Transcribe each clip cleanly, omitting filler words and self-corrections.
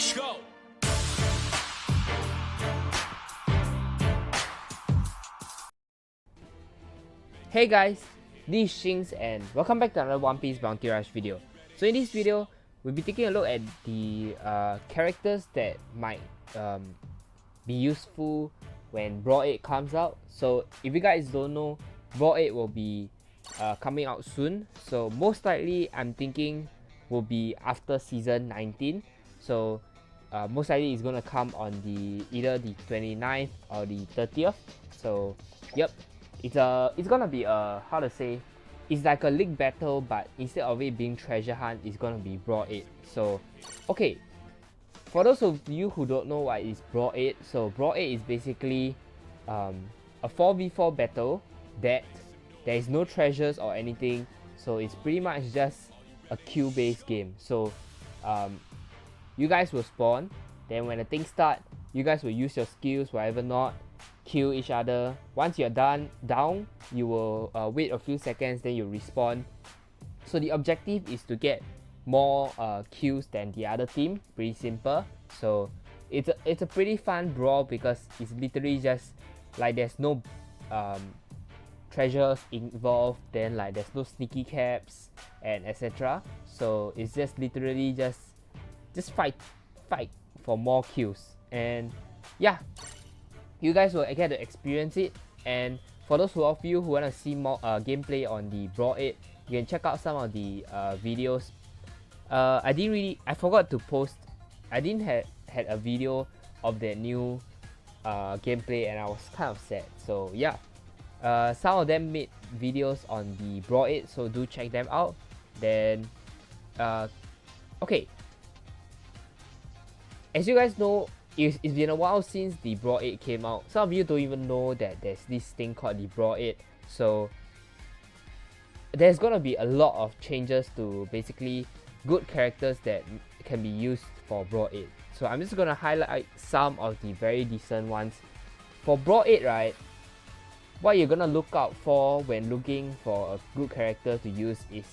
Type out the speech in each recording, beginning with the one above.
Let's go. Hey guys, this is Shings and welcome back to another One Piece Bounty Rush video. So in this video, we'll be taking a look at the characters that might be useful when Brawl 8 comes out. So if you guys don't know, Brawl 8 will be coming out soon. So most likely, I'm thinking will be after season 19. So most likely it's gonna come on either the 29th or the 30th. So yep. It's gonna be how to say, it's like a league battle, but instead of it being treasure hunt, it's gonna be Brawl 8. So okay, for those of you who don't know what is Brawl 8, so Brawl 8 is basically a 4v4 battle that there is no treasures or anything, so it's pretty much just a queue based game. So you guys will spawn, then when the thing start, you guys will use your skills, whatever not, kill each other. Once you're down, you will wait a few seconds, then you respawn. So the objective is to get more kills than the other team. Pretty simple. So it's a pretty fun brawl because it's literally just like there's no treasures involved, then like there's no sneaky caps and etc. So it's just literally just fight for more kills, and yeah, you guys will get to experience it. And for those of you who want to see more gameplay on the Brawl 8, you can check out some of the videos. I forgot to post. I didn't had a video of the new gameplay, and I was kind of sad. So yeah, some of them made videos on the Brawl 8, so do check them out. Then okay, as you guys know, it's been a while since the Brawl 8 came out. Some of you don't even know that there's this thing called the Brawl 8. So there's gonna be a lot of changes to basically good characters that can be used for Brawl 8. So I'm just gonna highlight some of the very decent ones. For Brawl 8, right, what you're gonna look out for when looking for a good character to use is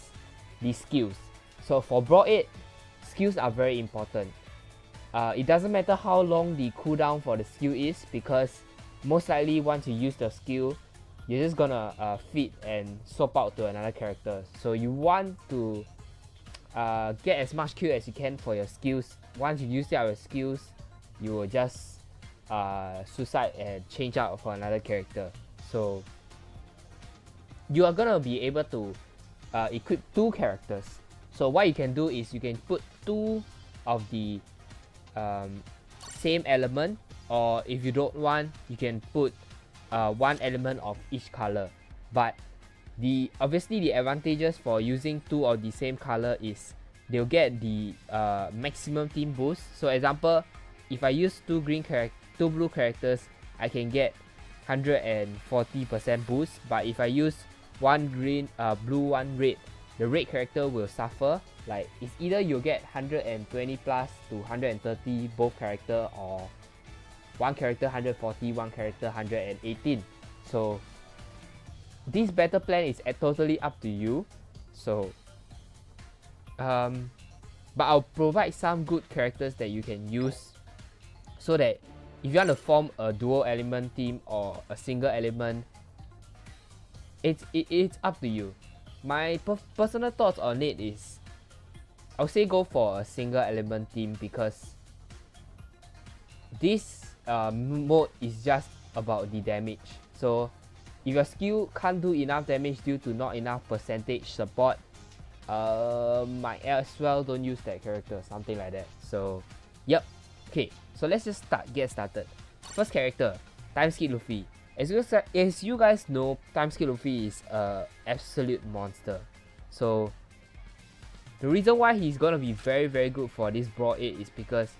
the skills. So for Brawl 8, skills are very important. It doesn't matter how long the cooldown for the skill is, because most likely once you use the skill, you're just gonna feed and swap out to another character. So you want to get as much kill as you can for your skills. Once you use out your skills, you will just suicide and change out for another character. So you are gonna be able to equip two characters. So what you can do is you can put two of the same element, or if you don't want, you can put one element of each color. But obviously the advantages for using two of the same color is they'll get the maximum team boost. So example, if I use two blue characters, I can get 140% boost. But if I use one green, blue, one red, the red character will suffer. Like, it's either you'll get 120 plus to 130 both character, or one character 140, one character 118. So this battle plan is totally up to you. So but I'll provide some good characters that you can use, so that if you want to form a dual element team or a single element, it's up to you. My personal thoughts on it is, I'll say go for a single element team, because this mode is just about the damage. So if your skill can't do enough damage due to not enough percentage support, might as well don't use that character, something like that. So yep. Okay, so let's just get started. First character, Time Skip Luffy. As you guys know, Time Skip Luffy is a absolute monster. So the reason why he's gonna be very good for this Brawl 8 is because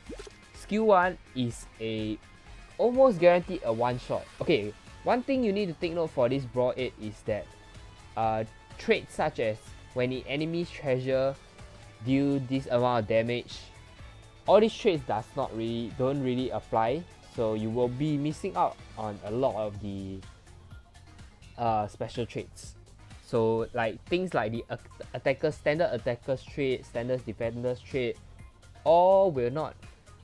skill 1 is almost guaranteed a one shot. Okay, one thing you need to take note for this Brawl 8 is that traits such as when the enemy's treasure deal this amount of damage, all these traits don't really apply. So you will be missing out on a lot of the special traits. So like things like the standard attacker's trait, standard defender's trait, all will not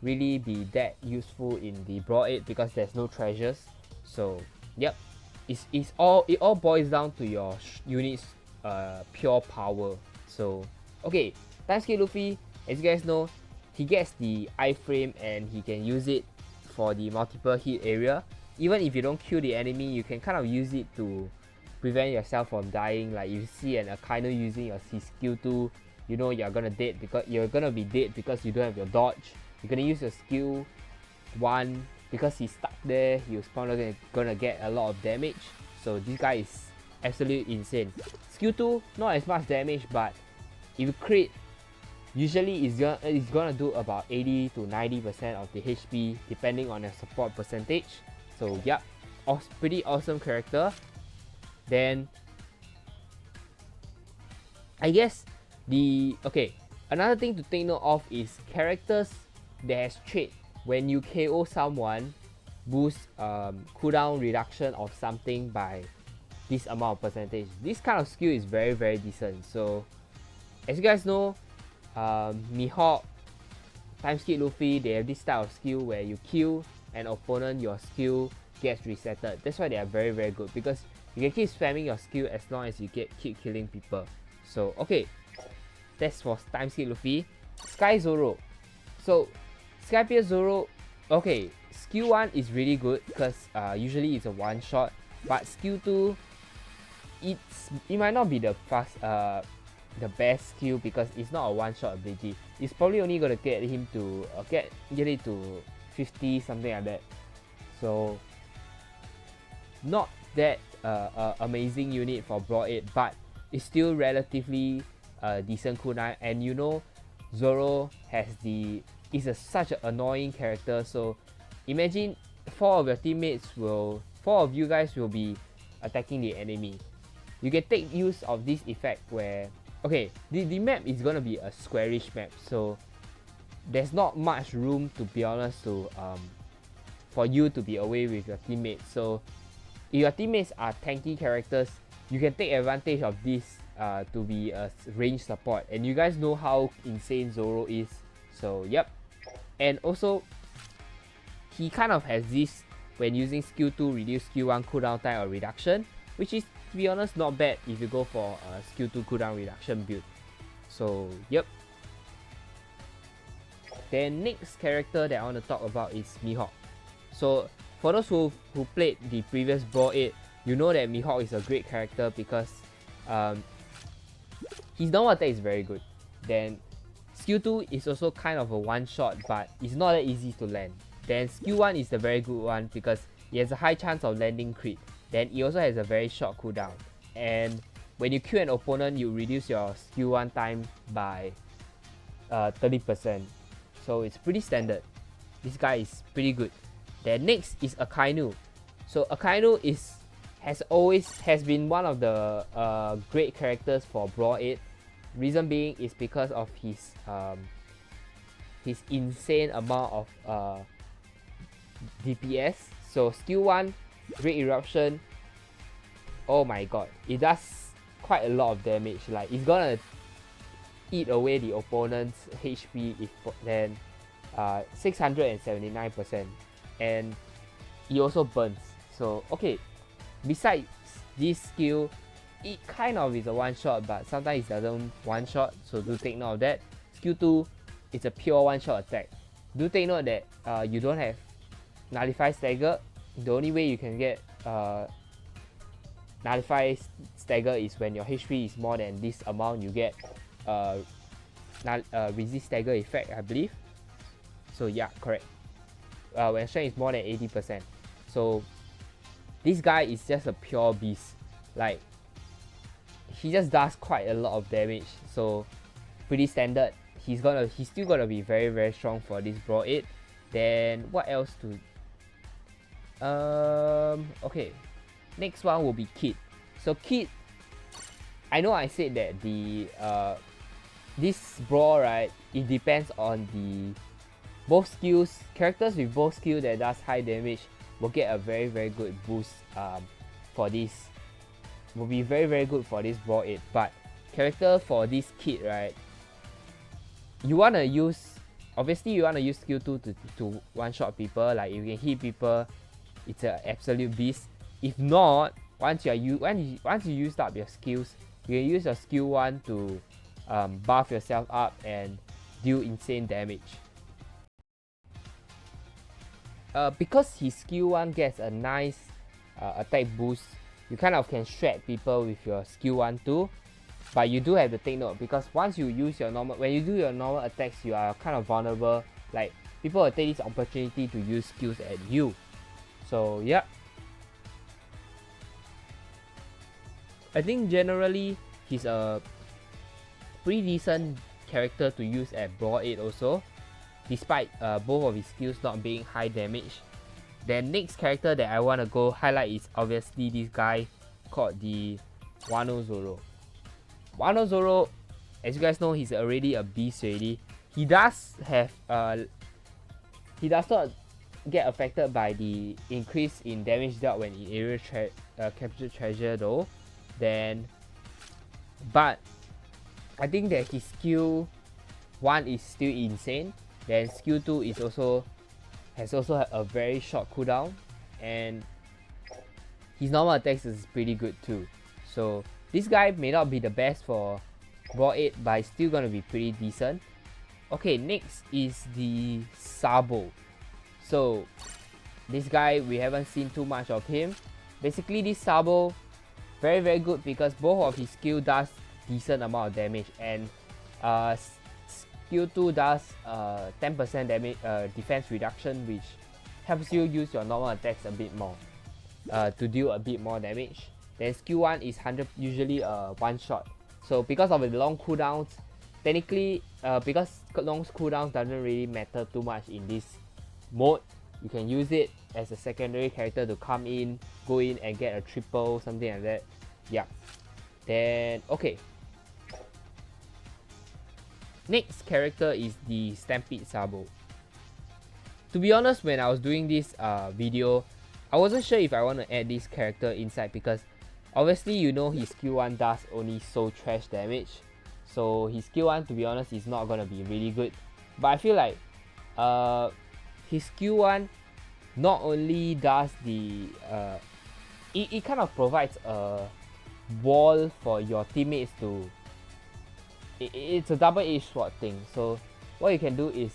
really be that useful in the Brawl 8 because there's no treasures. So yep, it all boils down to your unit's pure power. So okay, time skip Luffy, as you guys know, he gets the iframe and he can use it for the multiple hit area. Even if you don't kill the enemy, you can kind of use it to prevent yourself from dying. Like you see an Akainu using his skill 2, you know you're gonna be dead because you don't have your dodge. You're gonna use your skill 1 because he's stuck there, he's probably gonna get a lot of damage. So this guy is absolutely insane. Skill 2, not as much damage, but if you crit, usually it's gonna do about 80 to 90% of the HP depending on your support percentage. So yep, pretty awesome character. Then I guess another thing to take note of is characters that has trait when you KO someone boost cooldown reduction of something by this amount of percentage. This kind of skill is very decent. So as you guys know, Mihawk, time skip Luffy, they have this type of skill where you kill an opponent, your skill gets resetted. That's why they are very good, because you can keep spamming your skill as long as you keep killing people. So okay, that's for time skip Luffy. Sky Zoro. So Sky Pierce Zoro, okay, skill 1 is really good because usually it's a one shot, but skill 2, it might not be the best skill because it's not a one shot ability. It's probably only gonna get him to get it to 50, something like that. So not that amazing unit for Brawl 8, but it's still relatively decent cooldown. And you know, Zoro is such an annoying character. So imagine 4 of you guys will be attacking the enemy. You can take use of this effect where, okay, the map is gonna be a squarish map, so there's not much room, to be honest, to for you to be away with your teammates. So if your teammates are tanky characters, you can take advantage of this to be a range support, and you guys know how insane Zoro is. So yep. And also he kind of has this, when using skill 2, reduce skill 1 cooldown time or reduction, which is, to be honest, not bad if you go for a skill 2 cooldown reduction build. So yep. Then next character that I want to talk about is Mihawk. So for those who played the previous Brawl 8, you know that Mihawk is a great character because his normal attack is very good. Then skill 2 is also kind of a one shot, but it's not that easy to land. Then skill 1 is the very good one because it has a high chance of landing crit. Then it also has a very short cooldown. And when you kill an opponent, you reduce your skill 1 time by 30%. So it's pretty standard. This guy is pretty good. Then next is Akainu. So Akainu has been one of the great characters for Brawl 8. Reason being is because of his insane amount of DPS. So skill 1, Great Eruption. Oh my god, it does quite a lot of damage. Like it's gonna eat away the opponent's HP if then 679%, and it also burns. So okay, besides this skill, it kind of is a one shot, but sometimes it doesn't one shot, so do take note of that. Skill 2, it's a pure one shot attack. Do take note that you don't have Nullify Stagger. The only way you can get Nullify Stagger is when your HP is more than this amount. You get Resist Stagger effect, I believe. So yeah, correct. When strength is more than 80%. So this guy is just a pure beast. Like he just does quite a lot of damage. So pretty standard. He's still gonna be very strong for this Brawl 8. Then what else to okay, next one will be Kid. So Kid, I know I said that the this Brawl, right, it depends on the both skills. Characters with both skills that does high damage will get a very good boost for this. Will be very good for this Brawl 8. But character for this Kid, right, you wanna use obviously you want to use skill 2 to one shot people. Like if you can hit people, it's an absolute beast. If not, once you used up your skills, you can use your skill 1 to buff yourself up and deal insane damage. Because his skill 1 gets a nice attack boost, you kind of can shred people with your skill 1 too. But you do have to take note, because once you use your when you do your normal attacks, you are kind of vulnerable. Like people will take this opportunity to use skills at you. So yeah, I think generally he's a pretty decent character to use at Brawl 8 also, despite both of his skills not being high damage. The next character that I want to go highlight is obviously this guy called the Wano Zoro. Wano Zoro, as you guys know, he's already a beast already. He does have he does not get affected by the increase in damage dealt when in area capture treasure though. But I think that his skill 1 is still insane. Then skill 2 is has a very short cooldown, and his normal attacks is pretty good too. So this guy may not be the best for Brawl 8, but it's still gonna be pretty decent. Okay, next is the Sabo. So this guy, we haven't seen too much of him. Basically this Sabo, very good, because both of his skill does decent amount of damage, and skill 2 does 10% damage defense reduction, which helps you use your normal attacks a bit more to deal a bit more damage. Then skill 1 is usually one shot. So because of the long cooldowns, technically because long cooldowns doesn't really matter too much in this mode, you can use it as a secondary character to come in, go in and get a triple, something like that. Yeah. Then okay. Next character is the Stampede Sabo. To be honest, when I was doing this video, I wasn't sure if I want to add this character inside, because obviously you know his skill 1 does only so trash damage. So his skill 1, to be honest, is not gonna be really good. But I feel like his skill 1 not only does the it kind of provides a wall for your teammates to it's a double-edged sword thing. So what you can do is,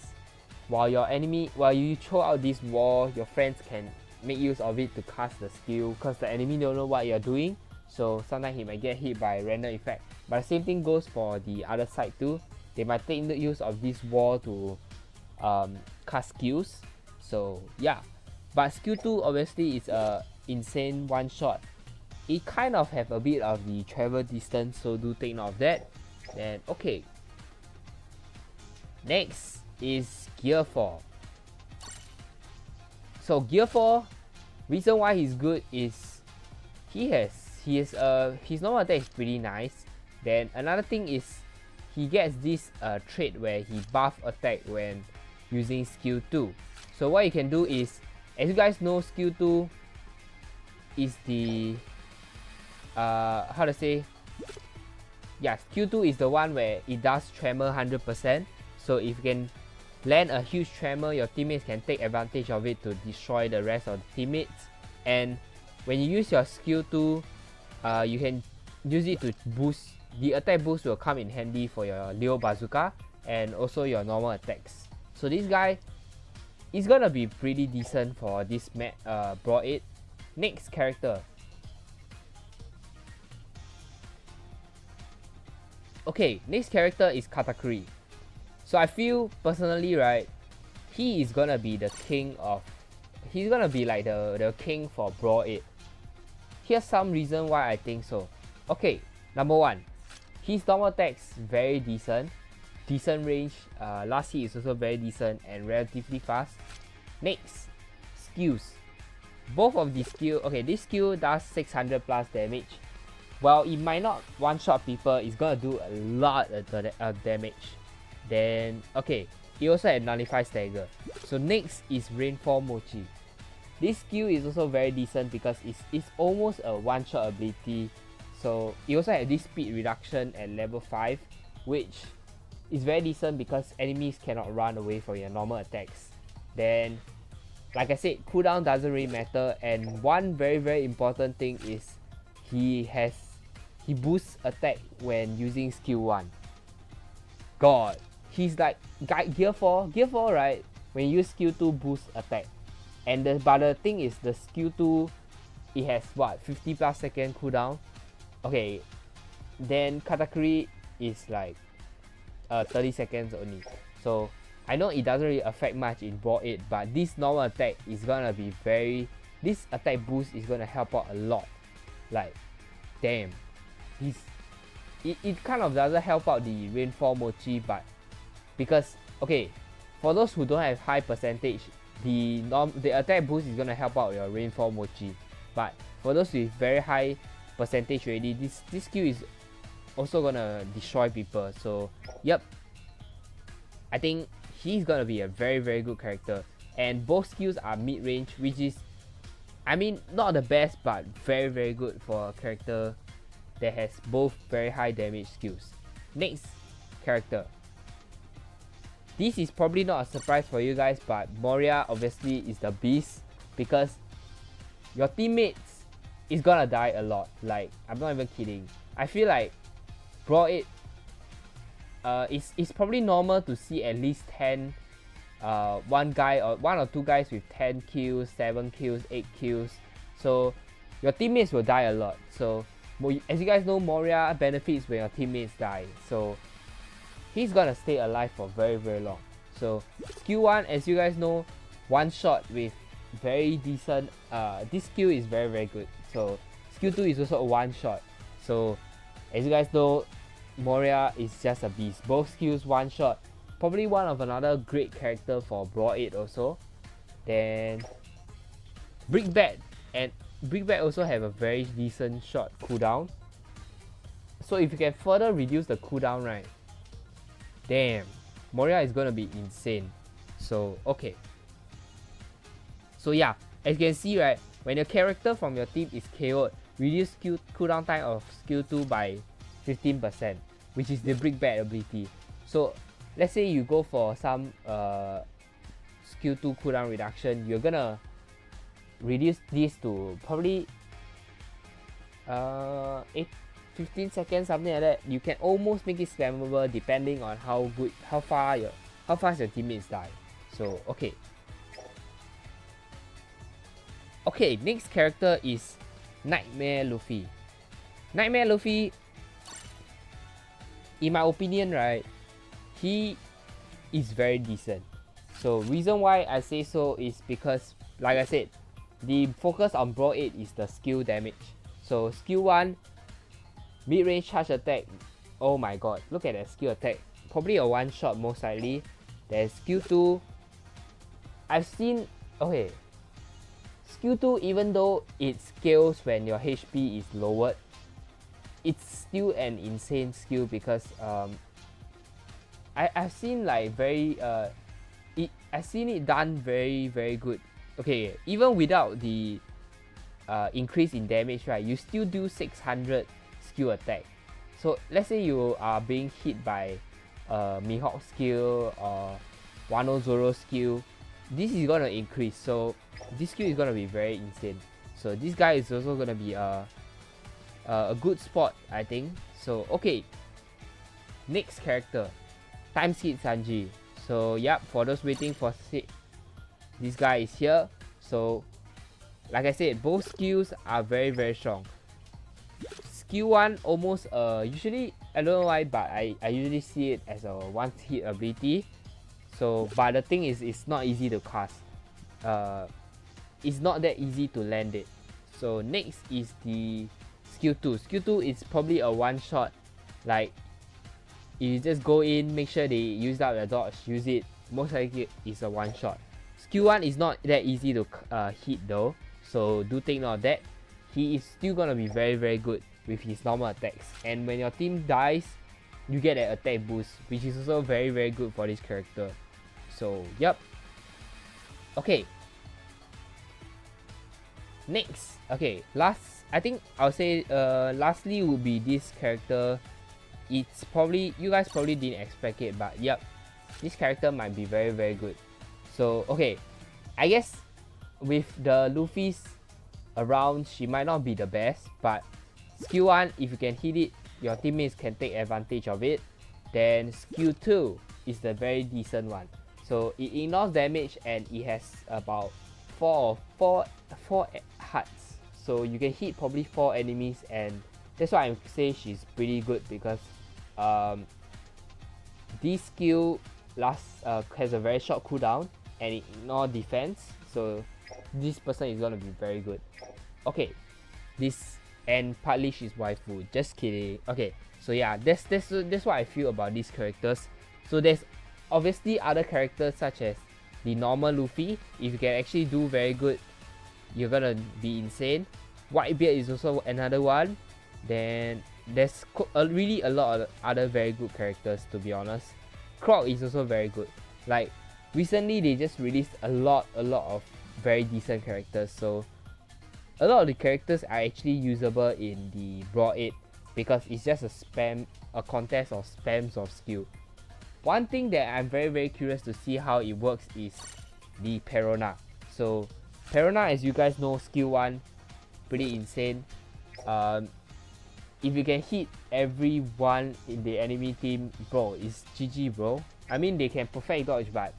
while you throw out this wall, your friends can make use of it to cast the skill, because the enemy don't know what you're doing, so sometimes he might get hit by a random effect. But the same thing goes for the other side too. They might take use of this wall to cast skills. So yeah, but skill 2 obviously is a insane one shot. It kind of have a bit of the travel distance, so do take note of that. Then okay, next is Gear 4. So Gear 4, reason why he's good is his normal attack is pretty nice. Then another thing is he gets this trait where he buff attack when using skill 2. So what you can do is, as you guys know, skill 2 is the how to say, yeah, skill 2 is the one where it does tremor 100%. So if you can land a huge tremor, your teammates can take advantage of it to destroy the rest of the teammates. And when you use your skill 2, you can use it to boost the attack boost. Will come in handy for your Leo Bazooka and also your normal attacks. So this guy is gonna be pretty decent for this Brawl 8. Next character. Okay, next character is Katakuri. So I feel personally, right, he is gonna be the king of, he's gonna be like the king for Brawl 8. Here's some reason why I think so. Okay, number 1, his normal attacks very decent range, last hit is also very decent and relatively fast. Next, skills. Both of the skill, okay, this skill does 600 plus damage. While it might not one shot people, it's gonna do a lot of damage. Then okay, it also had nullify stagger. So next is Rainfall Mochi. This skill is also very decent because it's almost a one shot ability. So it also has this speed reduction at level 5, which it's very decent because enemies cannot run away from your normal attacks. Then, like I said, cooldown doesn't really matter, and one very important thing is he boosts attack when using skill 1. God, he's like gear 4, right? When you use skill 2 boost attack. And but the thing is, the skill 2, it has what, 50 plus second cooldown? Okay, then Katakuri is like 30 seconds only. So I know it doesn't really affect much in Brawl 8, but this normal attack is gonna be this attack boost is gonna help out a lot. Like, damn, it kind of doesn't help out the rainfall mochi, but because, okay, for those who don't have high percentage, the attack boost is gonna help out your rainfall mochi. But for those with very high percentage already, this skill is also gonna destroy people. So yep, I think he's gonna be a very good character, and both skills are mid-range, which is, I mean, not the best, but very good for a character that has both very high damage skills. Next character. This is probably not a surprise for you guys, but Moria obviously is the beast, because your teammates is gonna die a lot. Like, I'm not even kidding. I feel like Brawl 8, it's probably normal to see at least 10, one or two guys with 10 kills, 7 kills, 8 kills. So your teammates will die a lot. So as you guys know, Moria benefits when your teammates die. So he's gonna stay alive for very long. So skill 1, as you guys know, one shot with very decent, this skill is very good. So skill 2 is also a one shot. So as you guys know, Moria is just a beast. Both skills one shot. Probably one of another great character for Brawl 8 also. Then Brick Bat, and Brick Bat also have a very decent short cooldown. So if you can further reduce the cooldown, right, damn, Moria is gonna be insane. So okay. So yeah, as you can see, right, when your character from your team is KO'd, reduce cooldown time of skill 2 by 15%, which is the Brick Bat ability. So let's say you go for some skill 2 cooldown reduction, you're gonna reduce this to probably 15 seconds, something like that. You can almost make it spammable depending on how fast your teammates die. So okay. Okay, next character is Nightmare Luffy. Nightmare Luffy, in my opinion, right, he is very decent. So reason why I say so is because, like I said, the focus on Brawl 8 is the skill damage. So skill 1, mid-range charge attack. Oh my god, look at that skill attack. Probably a one shot most likely. There's skill 2. I've seen, okay, skill 2, even though it scales when your HP is lowered, it's still an insane skill because I've seen like I've seen it done very good. Okay, even without the increase in damage, right, you still do 600 skill attack. So let's say you are being hit by Mihawk skill or Wano Zoro skill, this is gonna increase. So this skill is gonna be very insane. So this guy is also gonna be a good spot, I think. So okay, next character, Time Skip Sanji. So yep, for those waiting for this guy is here. So like I said, both skills are very strong. Skill 1 almost usually, I don't know why, but I usually see it as a one hit ability. So but the thing is, it's not easy to cast. It's not that easy to land it. So next is the skill 2. Skill 2 is probably a one shot. Like, you just go in, make sure they use out the dodge, use it. Most likely it's a one shot. Skill 1 is not that easy to hit though. So do take note of that. He is still gonna be very good with his normal attacks. And when your team dies, you get an attack boost, which is also very good for this character. So yep. Okay. Next, okay, I think I'll say lastly would be this character, it's probably, you guys probably didn't expect it, but yep, this character might be very, very good. So okay, I guess with the Luffy's around, she might not be the best, but skill 1, if you can hit it, your teammates can take advantage of it. Then skill 2 is the very decent one. So it ignores damage and it has about 4 hearts. So you can hit probably 4 enemies, and that's why I say she's pretty good, because this skill has a very short cooldown and it ignores defense. So this person is gonna be very good. Okay, this, and partly she's waifu. Just kidding. Okay, so yeah, that's what I feel about these characters. So there's obviously other characters such as the normal Luffy. If you can actually do very good, you're gonna be insane. Whitebeard is also another one. Then there's really a lot of other very good characters, to be honest. Croc is also very good. Like recently they just released a lot of very decent characters. So a lot of the characters are actually usable in the Brawl 8 because it's just a contest of spams of skill. One thing that I'm very, very curious to see how it works is the Perona. So Perona, as you guys know, skill 1, pretty insane. If you can hit everyone in the enemy team, bro, it's GG, bro. I mean, they can perfect dodge, but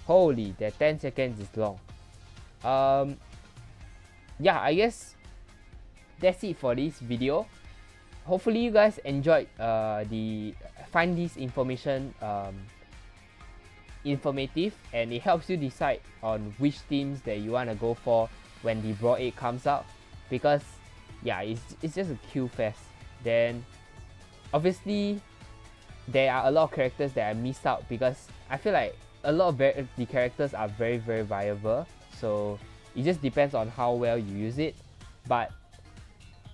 holy, that 10 seconds is long. Yeah, I guess that's it for this video. Hopefully you guys enjoyed find this information informative, and it helps you decide on which teams that you want to go for when the Brawl 8 comes out, because yeah, it's just a kill fest. Then obviously there are a lot of characters that I missed out because I feel like a lot of the characters are very, very viable, so it just depends on how well you use it. But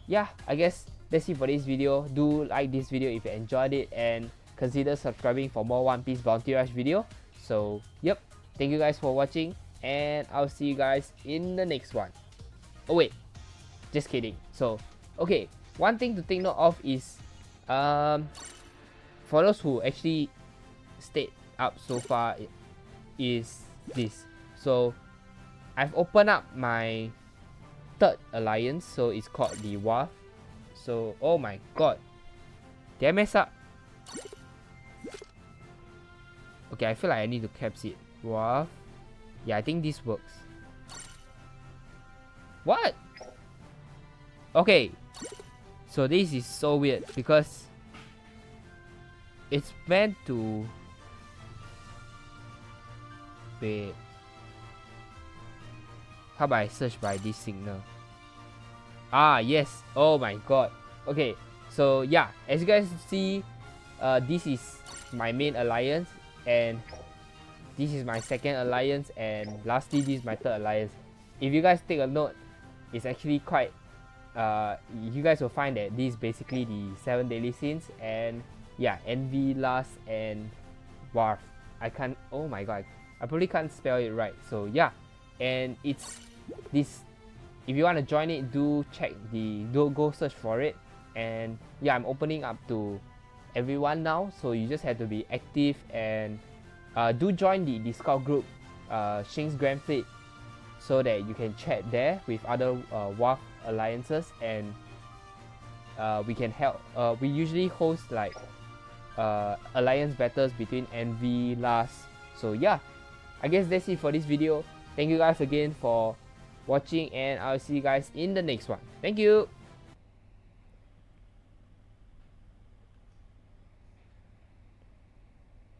yeah, I guess that's it for this video. Do like this video if you enjoyed it, and consider subscribing for more One Piece Bounty Rush video. So yep, thank you guys for watching, and I'll see you guys in the next one. Oh wait, just kidding. So okay, one thing to take note of is for those who actually stayed up so far, is this. So I've opened up my third alliance, so it's called the WAF. So oh my god, did I mess up? Okay, I feel like I need to caps it. WAF. Yeah, I think this works. What? Okay, so this is so weird because it's meant to... Wait, how about I search by this signal? Ah, yes. Oh my god. Okay, so yeah, as you guys see, this is my main alliance, and this is my second alliance, and lastly this is my third alliance. If you guys take a note, it's actually quite you guys will find that this is basically the 7 daily sins, and yeah, Envy, Last, and Warf. I can't, oh my god, I probably can't spell it right. So yeah, and it's this. If you want to join it, do check go search for it. And yeah, I'm opening up to everyone now, so you just have to be active, and do join the Discord group, Shing's Grand Fleet, so that you can chat there with other WAF alliances, and we can help. We usually host like alliance battles between Envy, Last. So yeah, I guess that's it for this video. Thank you guys again for watching, and I'll see you guys in the next one. Thank you.